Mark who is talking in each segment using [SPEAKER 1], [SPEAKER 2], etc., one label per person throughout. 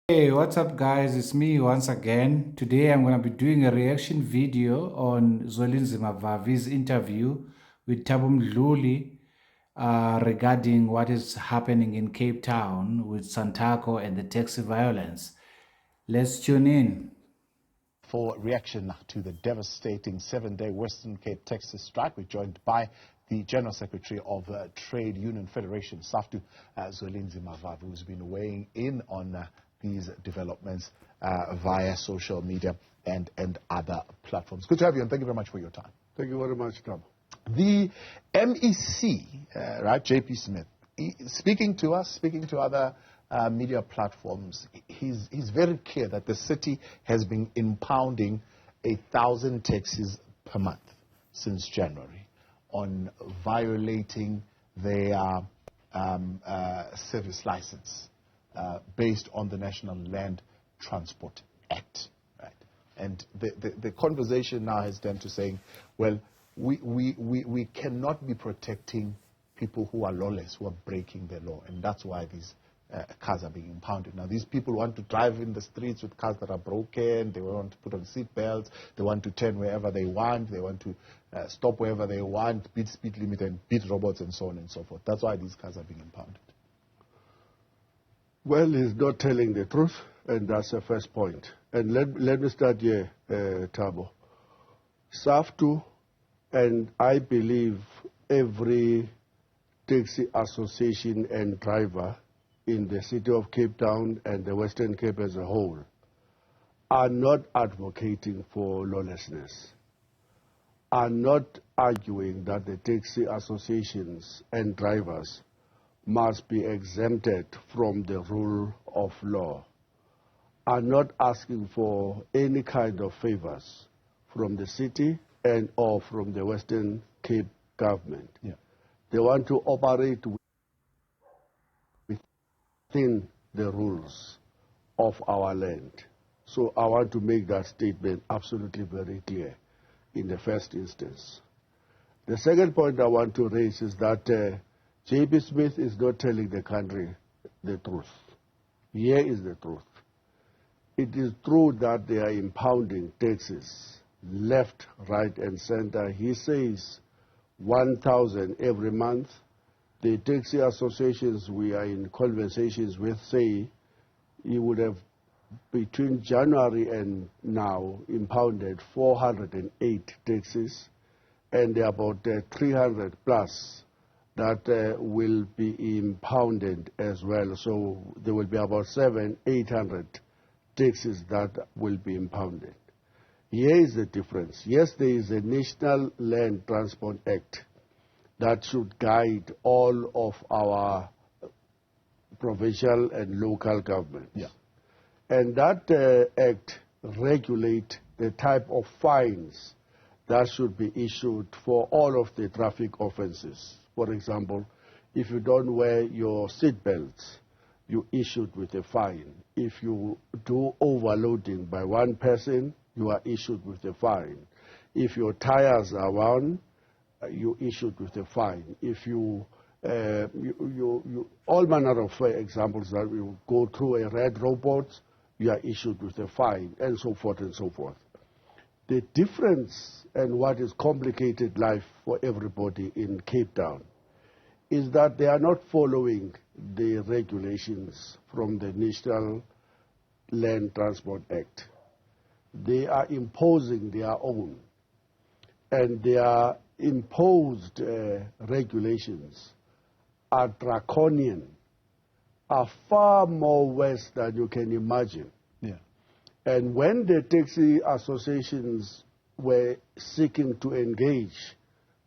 [SPEAKER 1] Hey, what's up, guys? It's me once again. Today I'm going to be doing a reaction video on Zwelinzima Vavi's interview with Thabo Mdluli regarding what is happening in Cape Town with Santaco and the taxi violence. Let's tune in.
[SPEAKER 2] For reaction to the devastating 7-day Western Cape taxi strike, we're joined by the General Secretary of Trade Union Federation, SAFTU, Zwelinzima Vavi, who's been weighing in on these developments via social media and other platforms. Good to have you, and thank you very much for your time.
[SPEAKER 3] Thank you very much, Tom.
[SPEAKER 2] The MEC, right, JP Smith, speaking to us, speaking to other media platforms, he's very clear that the city has been impounding 1,000 taxis per month since January on violating their service license based on the National Land Transport Act. Right? And the conversation now has turned to saying, well, we cannot be protecting people who are lawless, who are breaking the law, and that's why these cars are being impounded. Now, these people want to drive in the streets with cars that are broken, they want to put on seat belts, they want to turn wherever they want, they want to stop wherever they want, beat speed limit and beat robots and so on and so forth. That's why these cars are being impounded.
[SPEAKER 3] Well, he's not telling the truth, and that's the first point. And let me start here, Thabo. SAFTU, and I believe every taxi association and driver in the city of Cape Town and the Western Cape as a whole are not advocating for lawlessness, are not arguing that the taxi associations and drivers must be exempted from the rule of law, are not asking for any kind of favors from the city and or from the Western Cape government.
[SPEAKER 2] Yeah.
[SPEAKER 3] They want to operate within the rules of our land. So I want to make that statement absolutely very clear in the first instance. The second point I want to raise is that J.B. Smith is not telling the country the truth. Here is the truth. It is true that they are impounding taxes left, right, and center. He says 1,000 every month. The taxi associations we are in conversations with say he would have, between January and now, impounded 408 taxis, and there are about 300 plus that will be impounded as well. So there will be about 800 taxis that will be impounded. Here is the difference. Yes, there is a National Land Transport Act that should guide all of our provincial and local governments.
[SPEAKER 2] Yeah.
[SPEAKER 3] And that act regulates the type of fines that should be issued for all of the traffic offenses. For example, if you don't wear your seat belts, you issued with a fine. If you do overloading by one person, you are issued with a fine. If your tires are wound, you issued with a fine. If you, all manner of examples that you go through a red robot, you are issued with a fine, and so forth and so forth. The difference and what is complicated life for everybody in Cape Town is that they are not following the regulations from the National Land Transport Act. They are imposing their own, and their imposed regulations are draconian, are far more worse than you can imagine.
[SPEAKER 2] Yeah.
[SPEAKER 3] And when the taxi associations were seeking to engage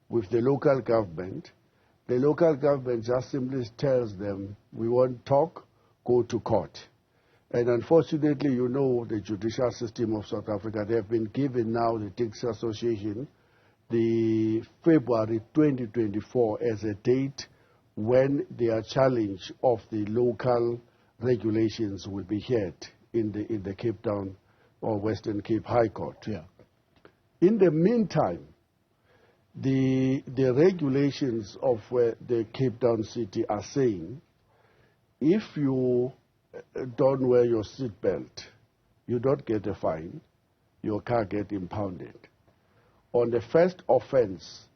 [SPEAKER 3] with the local government just simply tells them, we won't talk, go to court. And unfortunately, you know the judicial system of South Africa, they have been given now the taxi association the February 2024 as a date when their challenge of the local regulations will be heard in the Cape Town or Western Cape High Court.
[SPEAKER 2] Yeah.
[SPEAKER 3] In the meantime, the regulations of the Cape Town city are saying if you don't wear your seat belt, you don't get a fine, your car get impounded. On the first offense,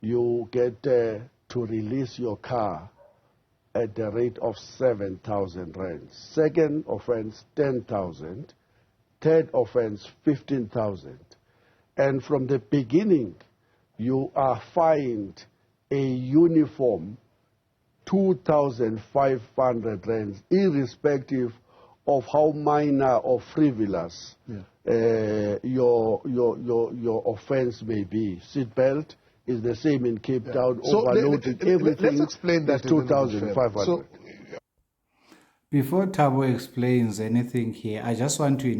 [SPEAKER 3] you get to release your car at the rate of 7,000 rands. Second offense, 10,000. Third offense, 15,000. And from the beginning, you are fined a uniform 2,500 rands, irrespective of how minor or frivolous your offense may be. Seatbelt is the same in Cape Town.
[SPEAKER 2] So
[SPEAKER 3] overloading everything.
[SPEAKER 2] let's explain that
[SPEAKER 3] is 2,500.
[SPEAKER 2] So,
[SPEAKER 1] Before Tabo explains anything here, I just want to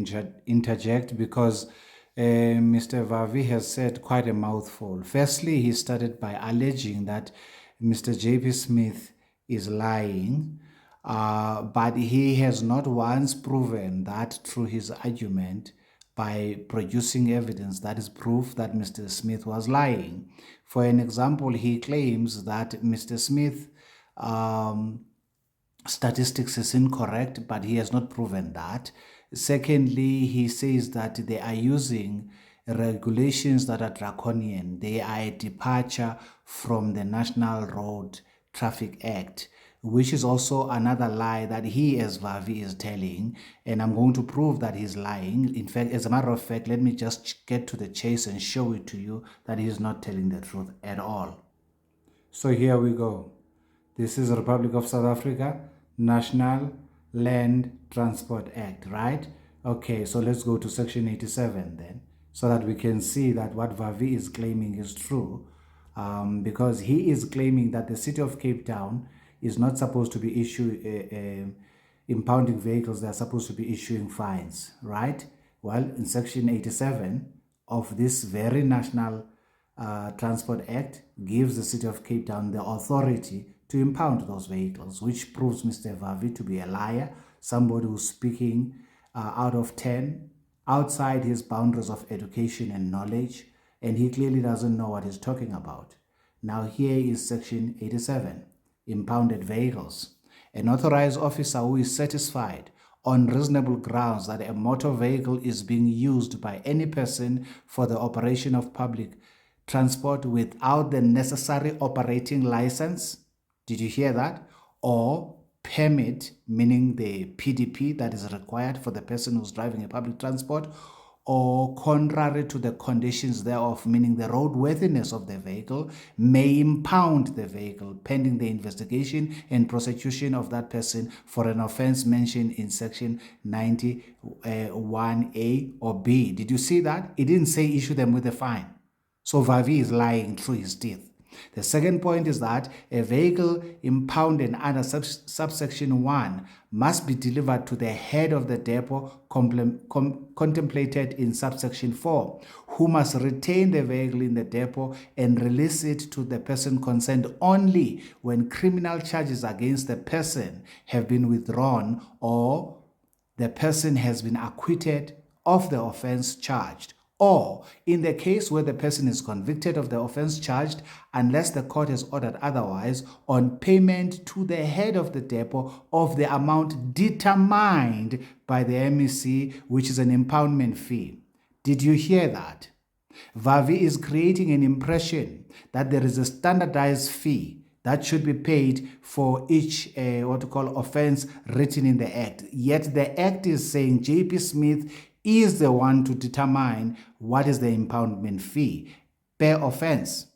[SPEAKER 1] interject because Mr. Vavi has said quite a mouthful. Firstly, he started by alleging that Mr. J.P. Smith is lying, but he has not once proven that through his argument by producing evidence that is proof that Mr. Smith was lying. For an example, he claims that Mr. Smith statistics is incorrect, but he has not proven that. Secondly, he says that they are using regulations that are draconian. They are a departure from the National Road Traffic Act, which is also another lie that he, as Vavi, is telling. And I'm going to prove that he's lying. In fact, as a matter of fact, let me just get to the chase and show it to you that he's not telling the truth at all. So here we go. This is the Republic of South Africa, National Land Transport Act, right? Okay, so let's go to section 87 then, so that we can see that what Vavi is claiming is true, because he is claiming that the city of Cape Town is not supposed to be impounding vehicles, they're supposed to be issuing fines, right? Well, in section 87 of this very National Transport Act gives the city of Cape Town the authority to impound those vehicles, which proves Mr. Vavi to be a liar, somebody who's speaking out of 10, outside his boundaries of education and knowledge, and he clearly doesn't know what he's talking about. Now here is section 87, impounded vehicles. An authorized officer who is satisfied on reasonable grounds that a motor vehicle is being used by any person for the operation of public transport without the necessary operating license. Did you hear that? Or permit, meaning the PDP that is required for the person who's driving a public transport, or contrary to the conditions thereof, meaning the roadworthiness of the vehicle, may impound the vehicle pending the investigation and prosecution of that person for an offense mentioned in section 91A or B. Did you see that? It didn't say issue them with a fine. So Vavi is lying through his teeth. The second point is that a vehicle impounded under subsection 1 must be delivered to the head of the depot contemplated in subsection 4, who must retain the vehicle in the depot and release it to the person concerned only when criminal charges against the person have been withdrawn or the person has been acquitted of the offense charged, or in the case where the person is convicted of the offense charged, unless the court has ordered otherwise, on payment to the head of the depot of the amount determined by the MEC, which is an impoundment fee. Did you hear that? Vavi is creating an impression that there is a standardized fee that should be paid for each offense written in the act. Yet the act is saying J.P. Smith is the one to determine what is the impoundment fee per offense.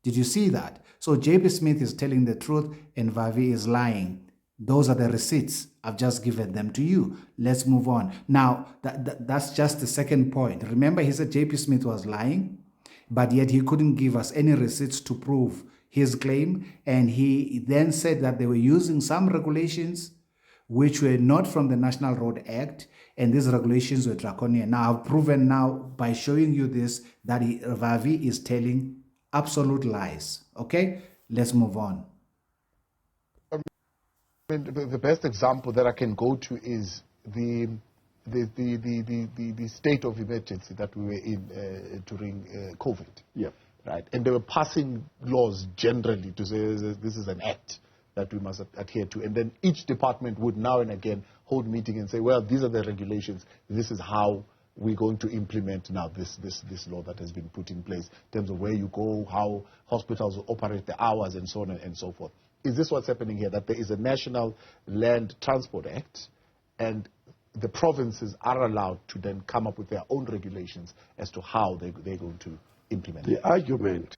[SPEAKER 1] Did you see that? So J.P. Smith is telling the truth and Vavi is lying. Those are the receipts. I've just given them to you. Let's move on. Now, that's just the second point. Remember, he said J.P. Smith was lying, but yet he couldn't give us any receipts to prove his claim. And he then said that they were using some regulations which were not from the National Road Act, and these regulations were draconian. Now, I've proven now by showing you this that Vavi is telling absolute lies. Okay, let's move on.
[SPEAKER 2] I mean, the best example that I can go to is the state of emergency that we were in during COVID.
[SPEAKER 3] Yeah.
[SPEAKER 2] Right, and they were passing laws generally to say this is an act that we must adhere to, and then each department would now and again hold meeting and say, well, these are the regulations. This is how we're going to implement now this law that has been put in place in terms of where you go, how hospitals will operate, the hours, and so on and so forth. Is this what's happening here, that there is a National Land Transport Act, and the provinces are allowed to then come up with their own regulations as to how they're going to implement it?
[SPEAKER 3] The argument.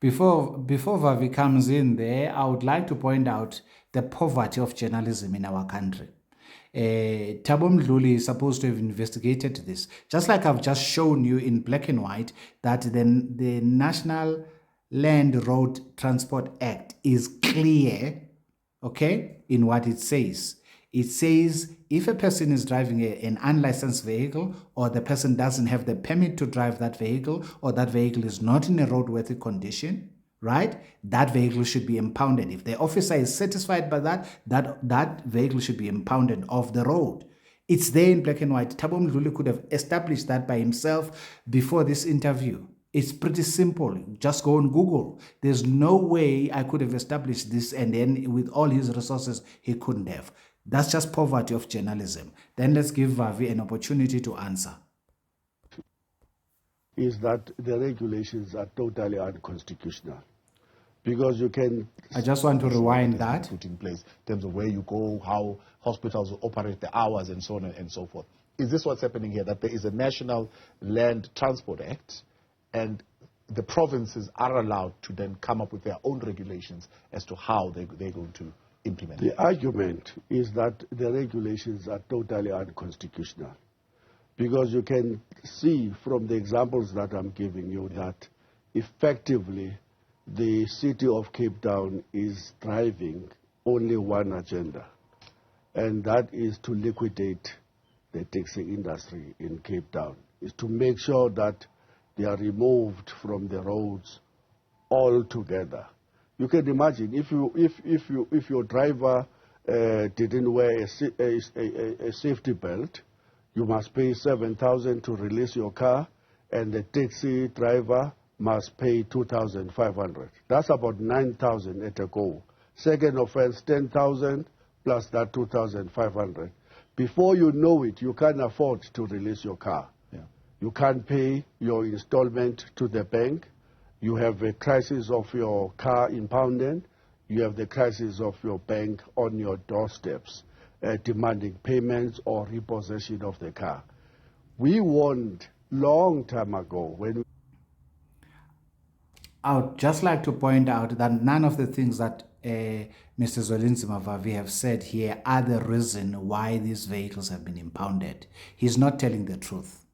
[SPEAKER 1] Before Vavi comes in there, I would like to point out the poverty of journalism in our country. Thabo Mdluli is supposed to have investigated this. Just like I've just shown you in black and white that the National Land Road Transport Act is clear, okay, in what it says. It says if a person is driving an unlicensed vehicle, or the person doesn't have the permit to drive that vehicle, or that vehicle is not in a roadworthy condition, right, that vehicle should be impounded. If the officer is satisfied by that vehicle should be impounded off the road. It's there in black and white. Thabo Mdluli could have established that by himself before this interview. It's pretty simple. Just go on Google. There's no way I could have established this, and then with all his resources, he couldn't have. That's just poverty of journalism. Then let's give Vavi an opportunity to answer.
[SPEAKER 3] Is that the regulations are totally unconstitutional. Because you can...
[SPEAKER 1] I just want to rewind that.
[SPEAKER 2] Put in place in terms of where you go, how hospitals will operate, the hours, and so on and so forth. Is this what's happening here, that there is a National Land Transport Act, and the provinces are allowed to then come up with their own regulations as to how they're going to implement it?
[SPEAKER 3] The argument is that the regulations are totally unconstitutional. Because you can see from the examples that I'm giving you that effectively the city of Cape Town is driving only one agenda, and that is to liquidate the taxi industry in Cape Town, is to make sure that they are removed from the roads altogether. You can imagine if your driver didn't wear a safety belt, you must pay 7,000 to release your car, and the taxi driver must pay 2,500. That's about 9,000 at a go. Second offense, 10,000 plus that 2,500. Before you know it, you can't afford to release your car.
[SPEAKER 2] Yeah.
[SPEAKER 3] You can't pay your installment to the bank. You have a crisis of your car impounded. You have the crisis of your bank on your doorsteps, demanding payments or repossession of the car. We warned long time ago when
[SPEAKER 1] I would just like to point out that none of the things that Mr. Zwelinzima Vavi have said here are the reason why these vehicles have been impounded. He's not telling the truth.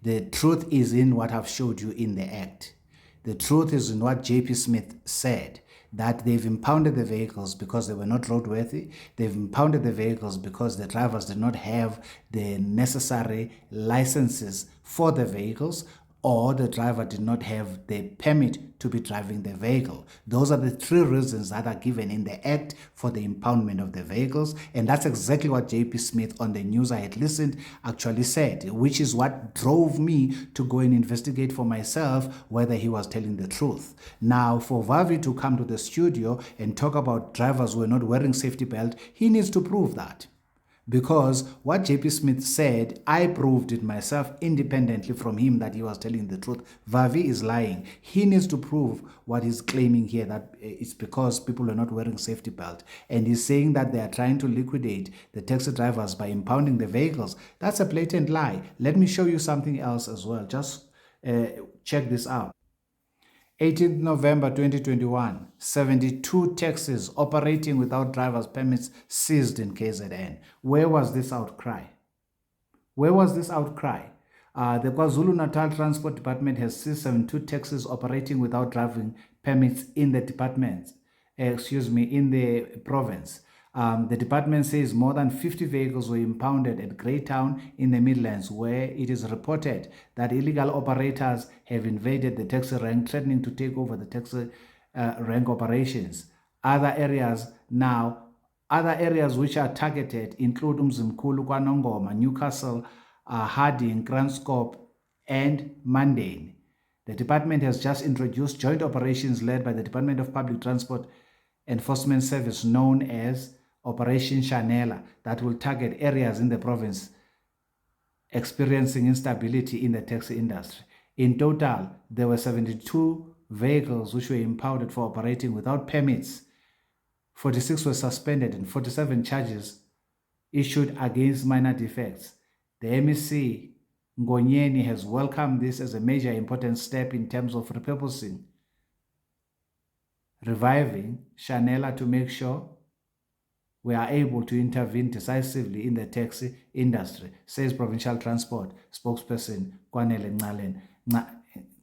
[SPEAKER 1] The truth is in what I've showed you in the act. The truth is in what J.P. Smith said, that they've impounded the vehicles because they were not roadworthy. They've impounded the vehicles because the drivers did not have the necessary licenses for the vehicles, or the driver did not have the permit to be driving the vehicle. Those are the three reasons that are given in the act for the impoundment of the vehicles, and that's exactly what J.P. Smith on the news I had listened actually said, which is what drove me to go and investigate for myself whether he was telling the truth. Now, for Vavi to come to the studio and talk about drivers who are not wearing safety belt, he needs to prove that. Because what J.P. Smith said, I proved it myself independently from him that he was telling the truth. Vavi is lying. He needs to prove what he's claiming here, that it's because people are not wearing safety belt. And he's saying that they are trying to liquidate the taxi drivers by impounding the vehicles. That's a blatant lie. Let me show you something else as well. Just check this out. 18th November 2021, 72 taxis operating without driver's permits seized in KZN. Where was this outcry? Where was this outcry? The KwaZulu-Natal Transport Department has seized 72 taxis operating without driving permits in the department, in the province. The department says more than 50 vehicles were impounded at Greytown in the Midlands, where it is reported that illegal operators have invaded the taxi rank, threatening to take over the taxi rank operations. Other areas which are targeted include Umzimkhulu, KwaNongoma, Newcastle, Harding, Kranskop, and Mundane. The department has just introduced joint operations led by the Department of Public Transport Enforcement Service, known as Operation Chanela, that will target areas in the province experiencing instability in the taxi industry. In total, there were 72 vehicles which were impounded for operating without permits. 46 were suspended and 47 charges issued against minor defects. The MEC Ngonyeni has welcomed this as a major important step in terms of repurposing, reviving Chanela to make sure we are able to intervene decisively in the taxi industry, says Provincial Transport spokesperson Kwanele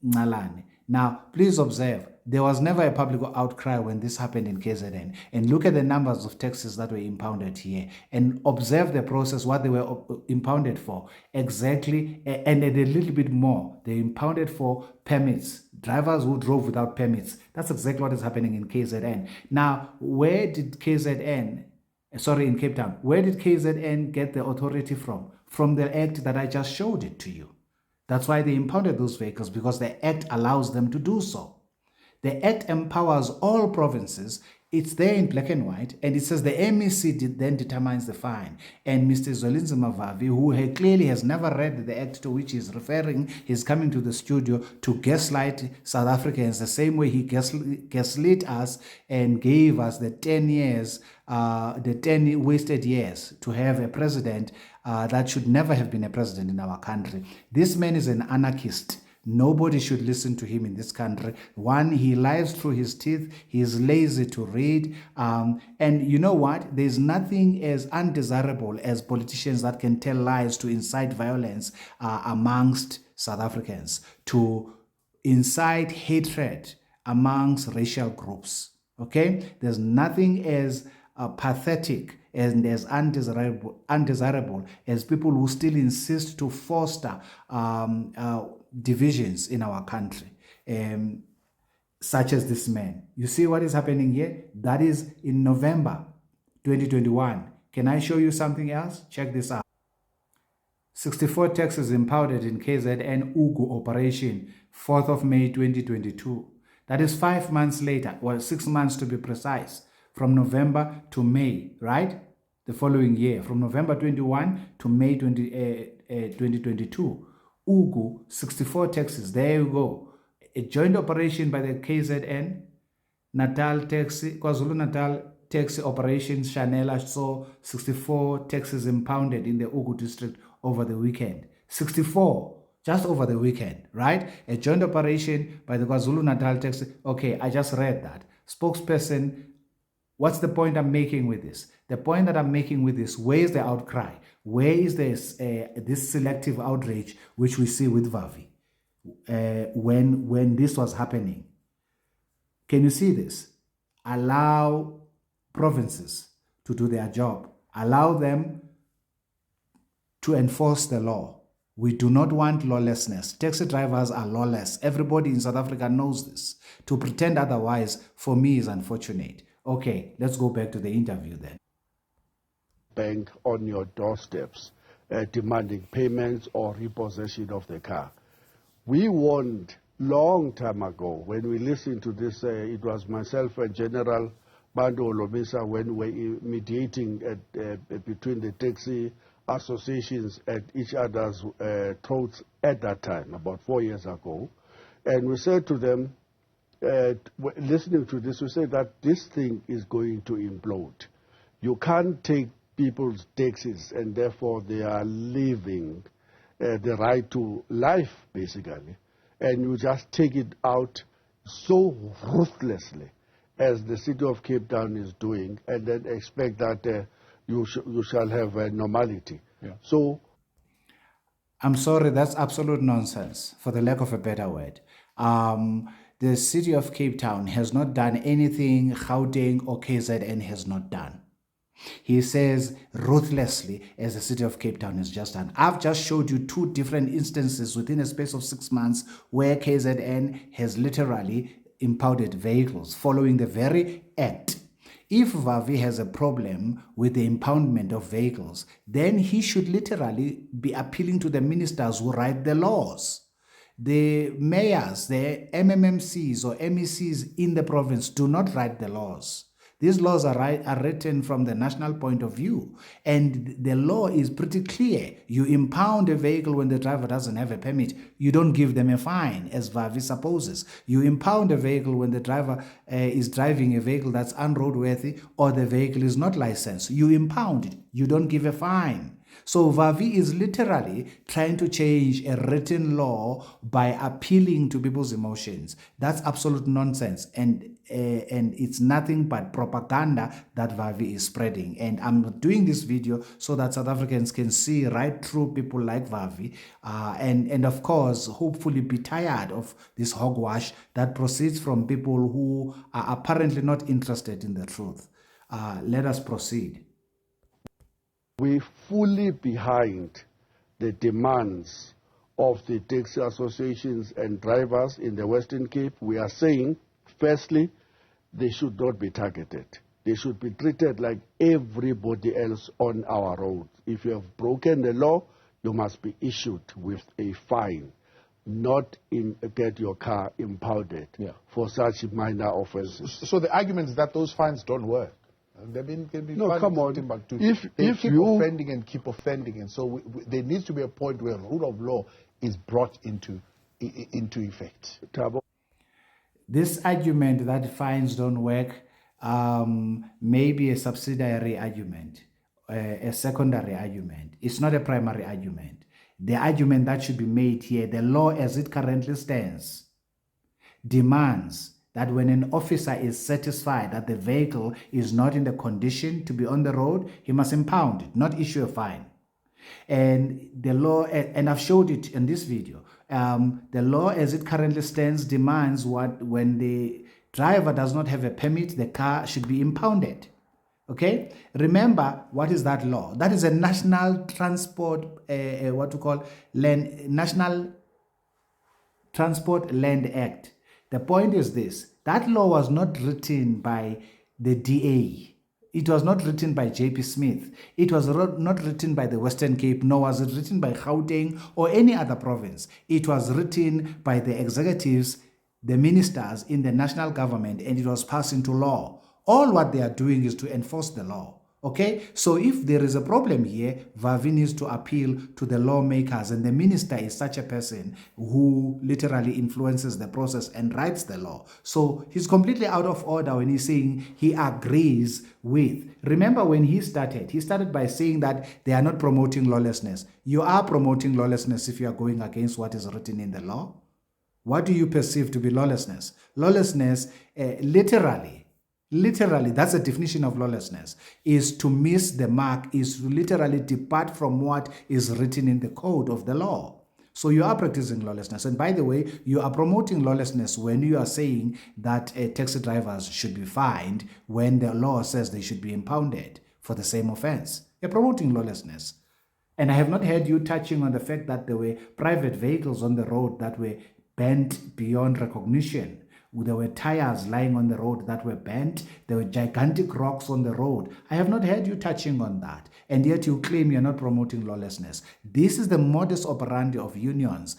[SPEAKER 1] Ngalane. Now, please observe, there was never a public outcry when this happened in KZN. And look at the numbers of taxis that were impounded here. And observe the process, what they were impounded for. Exactly, and a little bit more. They impounded for permits. Drivers who drove without permits. That's exactly what is happening in KZN. Now, where did in Cape Town, where did KZN get the authority from? From the act that I just showed it to you. That's why they impounded those vehicles, because the act allows them to do so. The act empowers all provinces. It's there in black and white, and it says the MEC then determines the fine. And Mr. Zwelinzima Vavi, who clearly has never read the act to which he's referring, he's coming to the studio to gaslight South Africans the same way he gaslit us and gave us the 10 years, the 10 wasted years to have a president that should never have been a president in our country. This man is an anarchist. Nobody should listen to him in this country. One, he lies through his teeth. He is lazy to read. And you know what? There's nothing as undesirable as politicians that can tell lies to incite violence amongst South Africans, to incite hatred amongst racial groups. Okay? There's nothing as pathetic and as undesirable as people who still insist to foster divisions in our country, such as this man. You see what is happening here? That is in November 2021. Can I show you something else? Check this out. 64 taxis impounded in KZN Ugu operation, 4th of May 2022. That is 5 months later, or 6 months to be precise, from November to May, right? The following year, from November 21 to May 2022. Ugu, 64 taxis. There you go. A joint operation by the KZN, KwaZulu-Natal Taxi Operations Chanela saw 64 taxis impounded in the Ugu district over the weekend. 64, just over the weekend, right? A joint operation by the KwaZulu-Natal Taxi. Okay, I just read that. Spokesperson, what's the point I'm making with this? The point that I'm making with this, where is the outcry? Where is this selective outrage which we see with Vavi when this was happening? Can you see this? Allow provinces to do their job. Allow them to enforce the law. We do not want lawlessness. Taxi drivers are lawless. Everybody in South Africa knows this. To pretend otherwise, for me, is unfortunate. Okay, let's go back to the interview then.
[SPEAKER 3] Bank on your doorsteps demanding payments or repossession of the car. We warned long time ago when we listened to this, it was myself and General Bando Olomisa when we were mediating between the taxi associations at each other's throats at that time, about 4 years ago. And we said to them, listening to this, we said that this thing is going to implode. You can't take people's taxes and therefore they are leaving the right to life, basically. And you just take it out so ruthlessly as the city of Cape Town is doing, and then expect that you shall have normality. Yeah. So,
[SPEAKER 1] I'm sorry, that's absolute nonsense, for the lack of a better word. The city of Cape Town has not done anything Gauteng or KZN has not done. He says ruthlessly, as the city of Cape Town has just done. I've just showed you 2 different instances within a space of 6 months where KZN has literally impounded vehicles following the very act. If Vavi has a problem with the impoundment of vehicles, then he should literally be appealing to the ministers who write the laws. The mayors, the MMMCs or MECs in the province do not write the laws. These laws are written from the national point of view, and the law is pretty clear. You impound a vehicle when the driver doesn't have a permit. You don't give them a fine, as Vavi supposes. You impound a vehicle when the driver is driving a vehicle that's unroadworthy or the vehicle is not licensed. You impound it. You don't give a fine. So Vavi is literally trying to change a written law by appealing to people's emotions. That's absolute nonsense, and it's nothing but propaganda that Vavi is spreading. And I'm doing this video so that South Africans can see right through people like Vavi, and of course, hopefully be tired of this hogwash that proceeds from people who are apparently not interested in the truth. Let us proceed.
[SPEAKER 3] We fully behind the demands of the taxi associations and drivers in the Western Cape. We are saying, firstly, they should not be targeted. They should be treated like everybody else on our roads. If you have broken the law, you must be issued with a fine, not get your car impounded for such minor offenses.
[SPEAKER 2] So the argument is that those fines don't work.
[SPEAKER 3] No, come on.
[SPEAKER 2] They keep offending and keep offending, and so there needs to be a point where rule of law is brought into effect.
[SPEAKER 1] This argument that fines don't work may be a subsidiary argument, a secondary argument. It's not a primary argument. The argument that should be made here, the law as it currently stands, demands that when an officer is satisfied that the vehicle is not in the condition to be on the road, he must impound it, not issue a fine. And the law, and I've showed it in this video, the law as it currently stands demands when the driver does not have a permit, the car should be impounded. Okay? Remember, what is that law? That is a national transport, National Transport Land Act. The point is this: that law was not written by the DA. It was not written by J.P. Smith. It was not written by the Western Cape, nor was it written by Gauteng or any other province. It was written by the executives, the ministers in the national government, and it was passed into law. All what they are doing is to enforce the law. Okay, so if there is a problem here, Vavi needs to appeal to the lawmakers, and the minister is such a person who literally influences the process and writes the law. So he's completely out of order when he's saying he agrees with. Remember when he started by saying that they are not promoting lawlessness. You are promoting lawlessness if you are going against what is written in the law. What do you perceive to be lawlessness? Lawlessness, literally, that's the definition of lawlessness, is to miss the mark, is to literally depart from what is written in the code of the law. So you are practicing lawlessness. And by the way, you are promoting lawlessness when you are saying that taxi drivers should be fined when the law says they should be impounded for the same offense. You're promoting lawlessness. And I have not heard you touching on the fact that there were private vehicles on the road that were bent beyond recognition. There were tires lying on the road that were bent. There were gigantic rocks on the road. I have not heard you touching on that. And yet you claim you're not promoting lawlessness. This is the modus operandi of unions.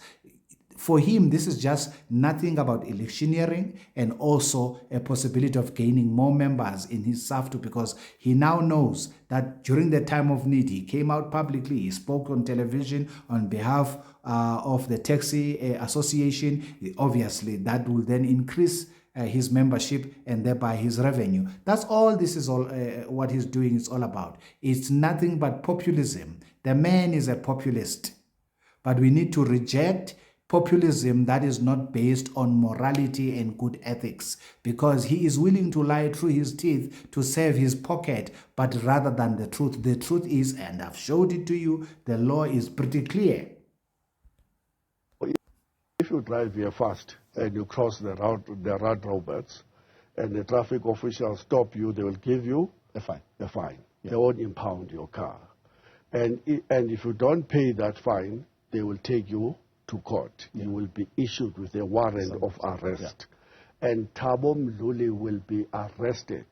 [SPEAKER 1] For him, this is just nothing about electioneering and also a possibility of gaining more members in his SAFTU, because he now knows that during the time of need, he came out publicly, he spoke on television on behalf of the taxi association. Obviously, that will then increase his membership and thereby his revenue. That's all this is all what he's doing is all about. It's nothing but populism. The man is a populist, but we need to reject populism that is not based on morality and good ethics, because he is willing to lie through his teeth to save his pocket, but rather than the truth. The truth is, and I've showed it to you, the law is pretty clear.
[SPEAKER 3] If you drive here fast and you cross the road robots and the traffic officials stop you, they will give you a fine. Yeah. They won't impound your car. And if you don't pay that fine, they will take you to court. Yeah. You will be issued with a warrant of arrest. Yeah. And Thabo Mdluli will be arrested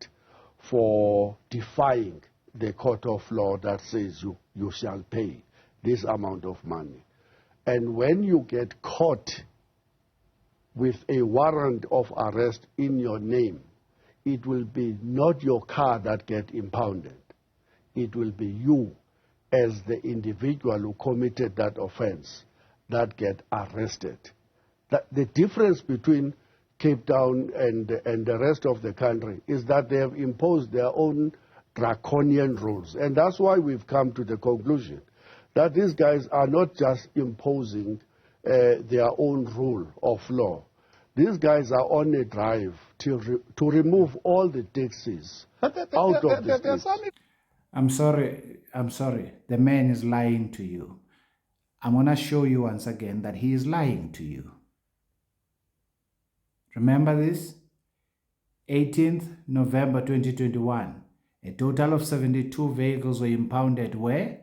[SPEAKER 3] for defying the court of law that says you shall pay this amount of money. And when you get caught with a warrant of arrest in your name, it will be not your car that get impounded. It will be you as the individual who committed that offense that get arrested. The difference between Cape Town and the rest of the country is that they have imposed their own draconian rules. And that's why we've come to the conclusion that these guys are not just imposing their own rule of law. These guys are on a drive to remove all the taxis out of the streets.
[SPEAKER 1] I'm sorry. The man is lying to you. I'm going to show you once again that he is lying to you. Remember this? 18th November 2021. A total of 72 vehicles were impounded where?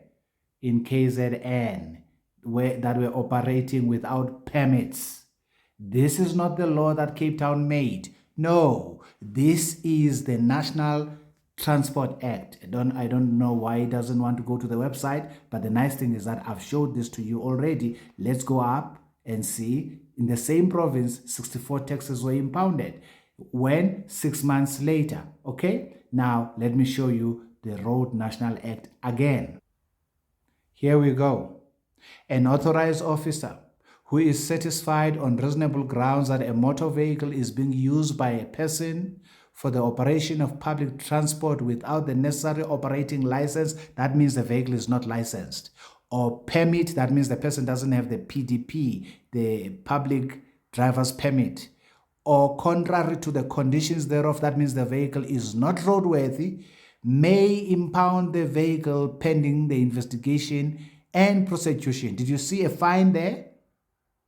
[SPEAKER 1] In KZN, that were operating without permits. This is not the law that Cape Town made. No, this is the National Transport Act. I don't know why he doesn't want to go to the website, but the nice thing is that I've showed this to you already. Let's go up and see. In the same province, 64 taxis were impounded. When? 6 months later. Okay? Now, let me show you the Road National Act again. Here we go. An authorized officer who is satisfied on reasonable grounds that a motor vehicle is being used by a person for the operation of public transport without the necessary operating license, that means the vehicle is not licensed, or permit, that means the person doesn't have the PDP, the public driver's permit, or contrary to the conditions thereof, that means the vehicle is not roadworthy, may impound the vehicle pending the investigation and prosecution. Did you see a fine there?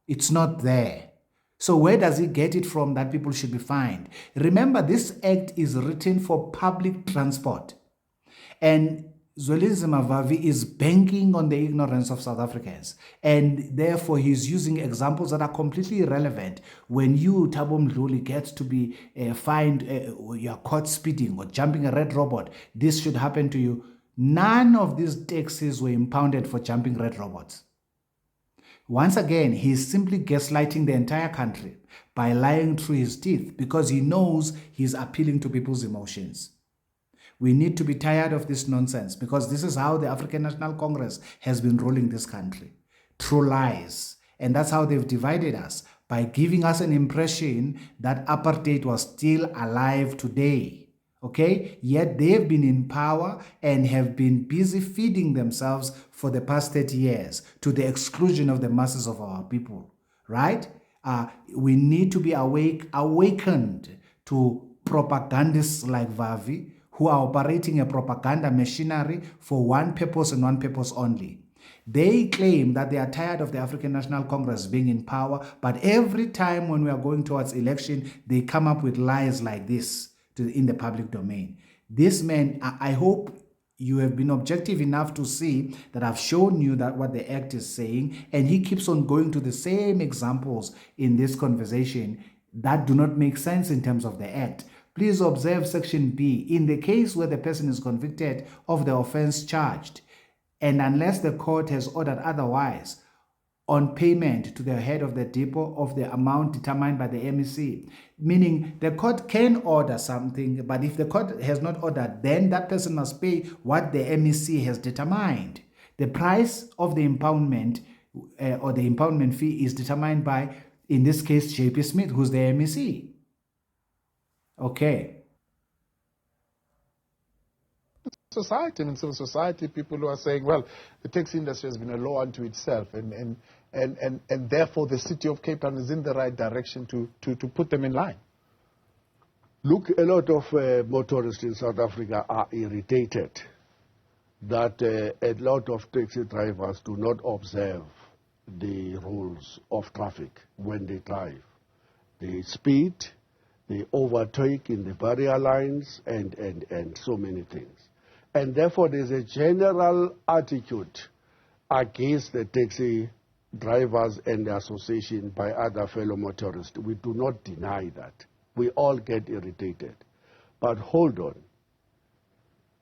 [SPEAKER 1] It's not there. So where does he get it from that people should be fined? Remember, this act is written for public transport. And Zwelinzima Vavi is banking on the ignorance of South Africans. And therefore, he's using examples that are completely irrelevant. When you, Thabo Mdluli, gets to be fined, you're caught speeding or jumping a red robot, this should happen to you. None of these taxis were impounded for jumping red robots. Once again, he is simply gaslighting the entire country by lying through his teeth because he knows he's appealing to people's emotions. We need to be tired of this nonsense because this is how the African National Congress has been ruling this country, through lies. And that's how they've divided us, by giving us an impression that apartheid was still alive today. Okay? Yet they've been in power and have been busy feeding themselves for the past 30 years to the exclusion of the masses of our people. Right? We need to be awakened to propagandists like Vavi, who are operating a propaganda machinery for one purpose and one purpose only. They claim that they are tired of the African National Congress being in power, but every time when we are going towards election, they come up with lies like this in the public domain. This man, I hope you have been objective enough to see that I've shown you that what the act is saying, and he keeps on going to the same examples in this conversation that do not make sense in terms of the act. Please observe section B. In the case where the person is convicted of the offense charged, and unless the court has ordered otherwise, on payment to the head of the depot of the amount determined by the MEC. Meaning the court can order something, but if the court has not ordered, then that person must pay what the MEC has determined. The price of the impoundment or the impoundment fee is determined by, in this case, JP Smith, who's the MEC. Okay.
[SPEAKER 2] Society, in civil society, people who are saying, well, the taxi industry has been a law unto itself, and therefore the city of Cape Town is in the right direction to put them in line.
[SPEAKER 3] Look, a lot of motorists in South Africa are irritated that a lot of taxi drivers do not observe the rules of traffic when they drive. They speed, they overtake in the barrier lines, and so many things. And therefore, there's a general attitude against the taxi drivers and the association by other fellow motorists. We do not deny that. We all get irritated. But hold on.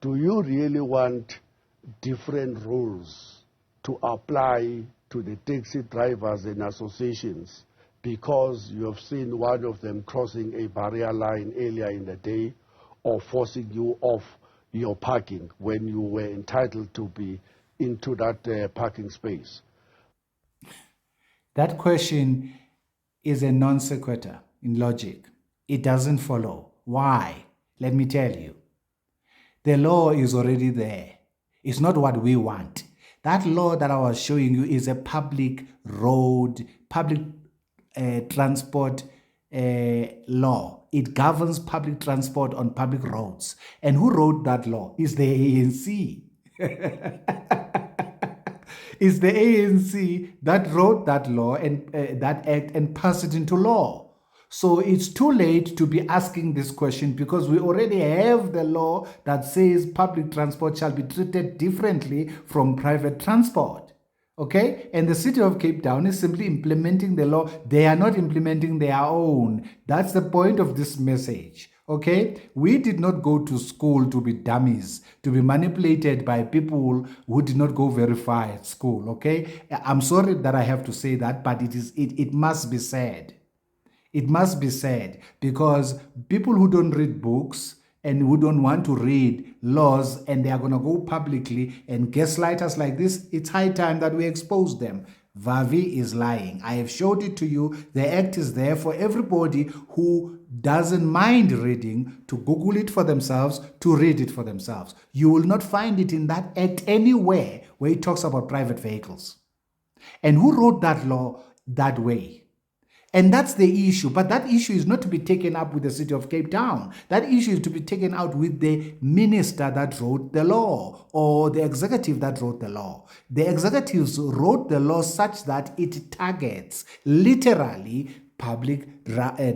[SPEAKER 3] Do you really want different rules to apply to the taxi drivers and associations because you have seen one of them crossing a barrier line earlier in the day, or forcing you off your parking when you were entitled to be into that parking space?
[SPEAKER 1] That question is a non sequitur in logic. It doesn't follow. Why? Let me tell you. The law is already there. It's not what we want. That law that I was showing you is a public road, public transport law. It governs public transport on public roads. And who wrote that law? Is the ANC. It's the ANC that wrote that law and that act and passed it into law. So it's too late to be asking this question because we already have the law that says public transport shall be treated differently from private transport. Okay? And the city of Cape Town is simply implementing the law. They are not implementing their own. That's the point of this message. Okay? We did not go to school to be dummies, to be manipulated by people who did not go very far at school. Okay? I'm sorry that I have to say that, but it must be said. It must be said because people who don't read books and who don't want to read laws and they are going to go publicly and gaslight us like this, it's high time that we expose them. Vavi is lying. I have showed it to you. The act is there for everybody who doesn't mind reading to Google it for themselves, to read it for themselves. You will not find it in that act anywhere where it talks about private vehicles. And who wrote that law that way? And that's the issue. But that issue is not to be taken up with the city of Cape Town. That issue is to be taken out with the minister that wrote the law or the executive that wrote the law. The executives wrote the law such that it targets literally public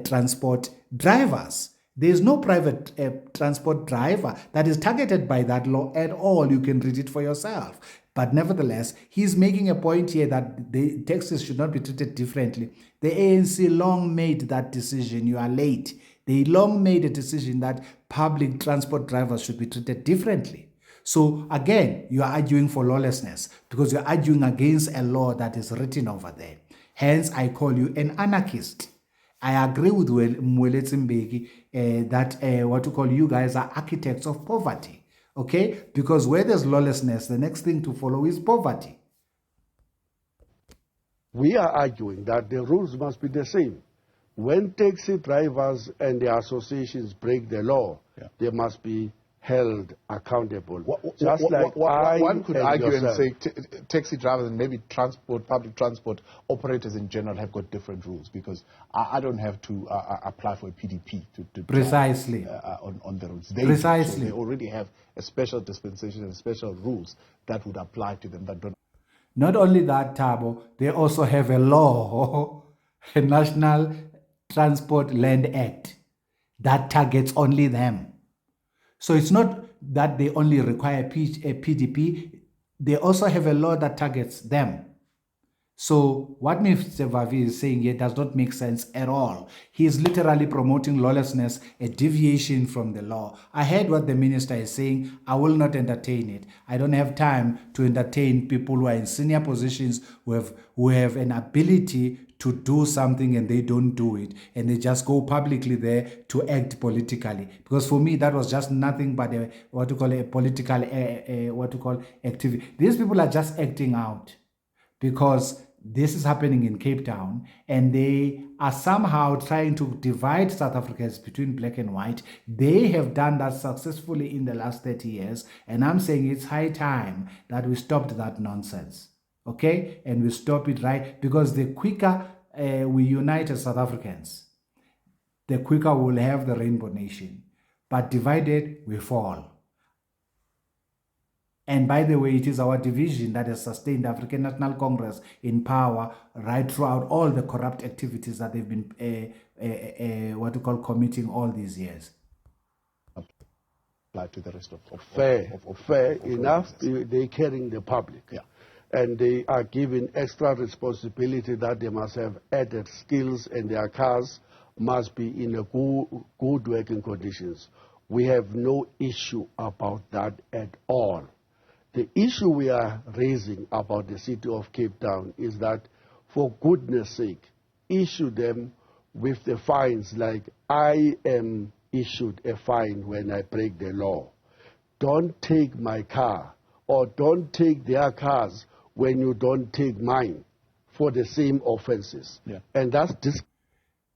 [SPEAKER 1] transport drivers. There is no private transport driver that is targeted by that law at all. You can read it for yourself. But nevertheless, he's making a point here that the taxis should not be treated differently. The ANC long made that decision. You are late. They long made a decision that public transport drivers should be treated differently. So again, you are arguing for lawlessness because you're arguing against a law that is written over there. Hence, I call you an anarchist. I agree with Mweletsi Mbeki that what you call you guys are architects of poverty. Okay? Because where there's lawlessness, the next thing to follow is poverty.
[SPEAKER 3] We are arguing that the rules must be the same. When taxi drivers and the associations break the law, they must be held accountable.
[SPEAKER 2] One could argue and say taxi drivers and maybe public transport operators in general have got different rules because I don't have to apply for a PDP to
[SPEAKER 1] precisely
[SPEAKER 2] on the roads.
[SPEAKER 1] Precisely.
[SPEAKER 2] So they already have a special dispensation and special rules that would apply to them that don't.
[SPEAKER 1] Not only that, Thabo, they also have a law, a National Transport Land Act, that targets only them. So it's not that they only require a PDP, they also have a law that targets them. So what Mr. Vavi is saying here does not make sense at all. He is literally promoting lawlessness, a deviation from the law. I heard what the minister is saying. I will not entertain it. I don't have time to entertain people who are in senior positions who have an ability to do something and they don't do it. And they just go publicly there to act politically. Because for me, that was just nothing but a political activity. These people are just acting out because this is happening in Cape Town and they are somehow trying to divide South Africans between black and white. They have done that successfully in the last 30 years. And I'm saying it's high time that we stopped that nonsense. Okay? And we stop it right because the quicker we unite as South Africans, the quicker we'll have the Rainbow Nation. But divided, we fall. And by the way, it is our division that has sustained African National Congress in power right throughout all the corrupt activities that they've been committing all these years.
[SPEAKER 2] Apply to the rest of
[SPEAKER 3] fair enough. They're carrying the public.
[SPEAKER 2] Yeah.
[SPEAKER 3] And they are given extra responsibility that they must have added skills and their cars must be in a good working conditions. We have no issue about that at all. The issue we are raising about the city of Cape Town is that, for goodness sake, issue them with the fines like I am issued a fine when I break the law. Don't take my car, or don't take their cars when you don't take mine for the same offenses.
[SPEAKER 2] Yeah.
[SPEAKER 3] And that's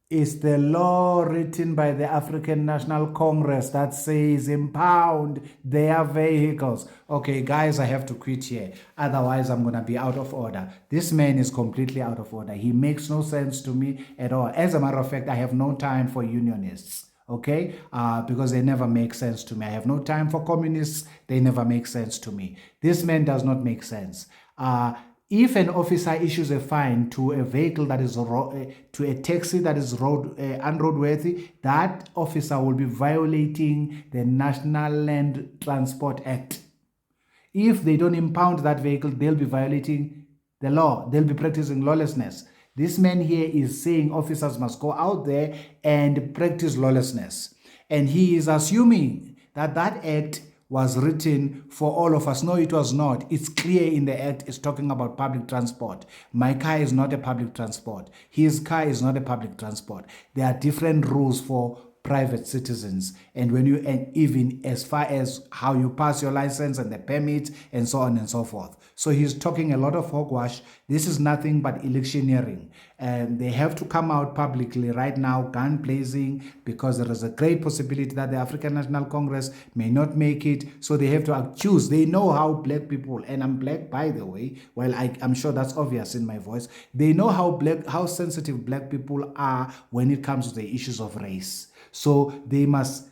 [SPEAKER 1] It's the law written by the African National Congress that says impound their vehicles. Okay, guys, I have to quit here. Otherwise, I'm going to be out of order. This man is completely out of order. He makes no sense to me at all. As a matter of fact, I have no time for unionists. Okay, because they never make sense to me. I have no time for communists. They never make sense to me. This man does not make sense. If an officer issues a fine to a vehicle that is to a taxi that is unroadworthy, that officer will be violating the National Land Transport Act. If they don't impound that vehicle, they'll be violating the law. They'll be practicing lawlessness. This man here is saying officers must go out there and practice lawlessness. And he is assuming that that act was written for all of us. No, it was not. It's clear in the act. It's talking about public transport. My car is not a public transport. His car is not a public transport. There are different rules for private citizens, and even as far as how you pass your license and the permit and so on and so forth. So he's talking a lot of hogwash. This is nothing but electioneering, and they have to come out publicly right now, gun blazing, because there is a great possibility that the African National Congress may not make it. So they have to accuse. They know how black people, and I'm black by the way, well, I'm sure that's obvious in my voice. They know how sensitive black people are when it comes to the issues of race. So they must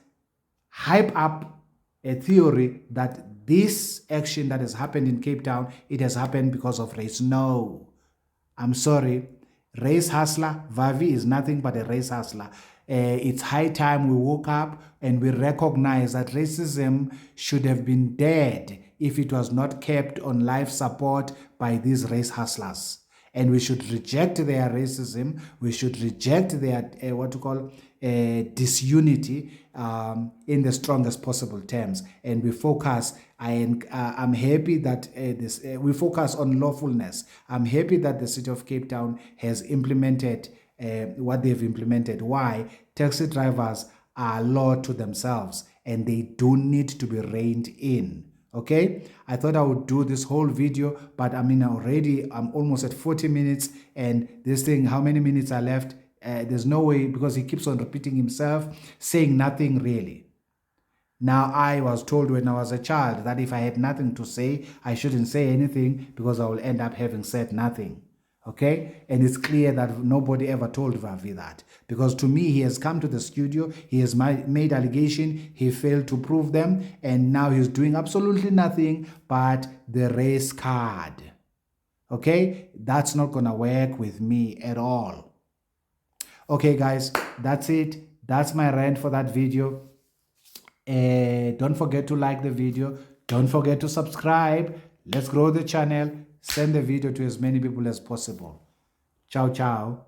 [SPEAKER 1] hype up a theory that this action that has happened in Cape Town, it has happened because of race. No, I'm sorry. Race hustler, Vavi is nothing but a race hustler. It's high time we woke up and we recognize that racism should have been dead if it was not kept on life support by these race hustlers. And we should reject their racism. We should reject their disunity in the strongest possible terms. And we focus. I'm happy that we focus on lawfulness. I'm happy that the city of Cape Town has implemented what they've implemented. Why? Taxi drivers are law to themselves, and they don't need to be reined in. Okay, I thought I would do this whole video, but I mean, I'm almost at 40 minutes, and this thing, how many minutes are left? There's no way, because he keeps on repeating himself, saying nothing really. Now, I was told when I was a child that if I had nothing to say, I shouldn't say anything because I will end up having said nothing. Okay, and it's clear that nobody ever told Vavi that, because to me, he has come to the studio, he has made allegation, he failed to prove them, and now he's doing absolutely nothing but the race card. Okay, that's not gonna work with me at all. Okay, guys, that's it. That's my rant for that video. Don't forget to like the video. Don't forget to subscribe. Let's grow the channel. Send the video to as many people as possible. Ciao, ciao.